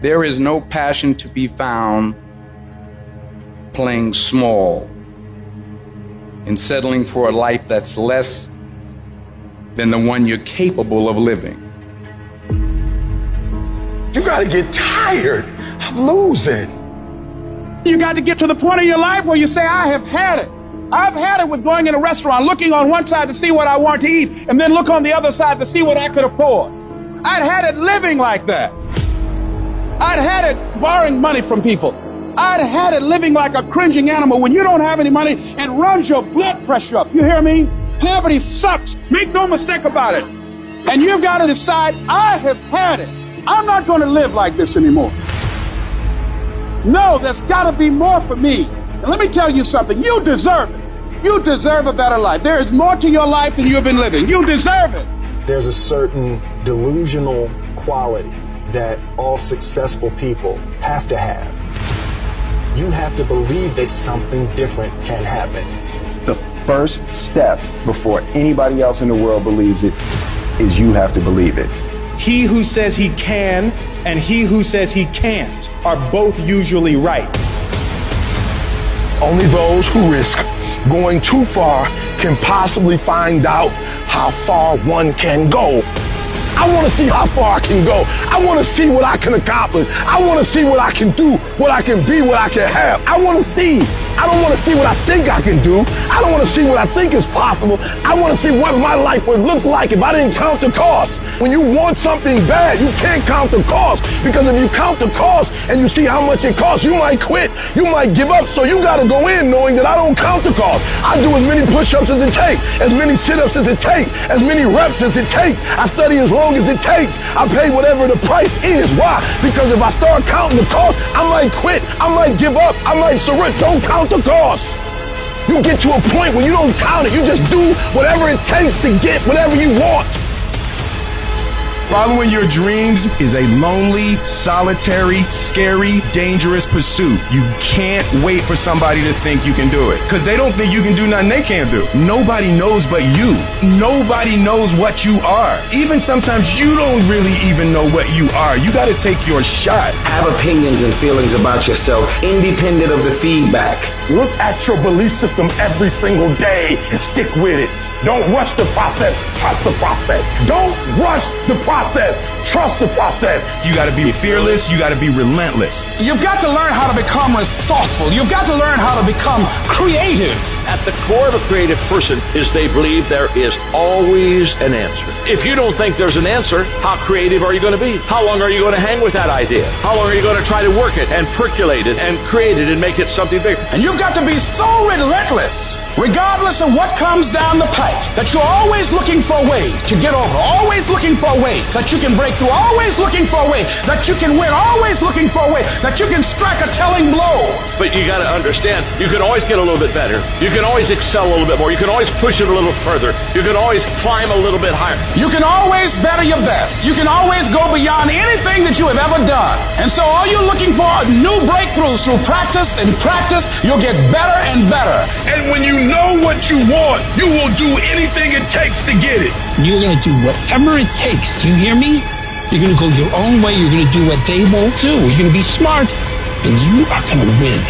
There is no passion to be found playing small and settling for a life that's less than the one you're capable of living. You gotta get tired of losing. You got to get to the point in your life where you say, I have had it. I've had it with going in a restaurant, looking on one side to see what I want to eat, and then look on the other side to see what I could afford. I'd had it living like that. I'd had it borrowing money from people. I'd had it living like a cringing animal. When you don't have any money, it runs your blood pressure up. You hear me? Poverty sucks. Make no mistake about it. And you've got to decide, I have had it. I'm not going to live like this anymore. No, there's got to be more for me. And let me tell you something. You deserve it. You deserve a better life. There is more to your life than you've been living. You deserve it. There's a certain delusional quality that all successful people have to have. You have to believe that something different can happen. The first step before anybody else in the world believes it is you have to believe it. He who says he can and he who says he can't are both usually right. Only those who risk going too far can possibly find out how far one can go. I want to see how far I can go. I want to see what I can accomplish. I want to see what I can do, what I can be, what I can have. I want to see. I don't want to see what I think I can do. I don't want to see what I think is possible. I want to see what my life would look like if I didn't count the cost. When you want something bad, you can't count the cost, because if you count the cost and you see how much it costs, you might quit. You might give up. So you got to go in knowing that I don't count the cost. I do as many push-ups as it takes, as many sit-ups as it takes, as many reps as it takes. I study as long as it takes. I pay whatever the price is. Why? Because if I start counting the cost, I might quit. I might give up. I might surrender. Don't count the cost. You get to a point where you don't count it. You just do whatever it takes to get whatever you want. Following your dreams is a lonely, solitary, scary, dangerous pursuit. You can't wait for somebody to think you can do it, because they don't think you can do nothing they can't do. Nobody knows but you. Nobody knows what you are. Even sometimes you don't really even know what you are. You got to take your shot. Have opinions and feelings about yourself, independent of the feedback. Look at your belief system every single day and stick with it. Don't rush the process. Trust the process. Don't rush the process. Trust the process. You got to be fearless. You got to be relentless. You've got to learn how to become resourceful. You've got to learn how to become creative. At the core of a creative person is they believe there is always an answer. If you don't think there's an answer, how creative are you going to be? How long are you going to hang with that idea? How long are you going to try to work it and percolate it and create it and make it something bigger? And you've got to be so relentless, regardless of what comes down the pike, that you're always looking for a way to get over, always looking for a way that you can break through, always looking for a way that you can win, always looking for a way that you can strike a telling blow. But you got to understand, you can always get a little bit better. You can always excel a little bit more. You can always push it a little further. You can always climb a little bit higher. You can always better your best. You can always go beyond anything that you have ever done. And so all you're looking for are new breakthroughs through practice and practice. You'll get better and better. And when you know what you want, you will do anything it takes to get it. You're going to do whatever it takes. Do you hear me? You're going to go your own way. You're going to do what they won't do. You're going to be smart, and you are going to win.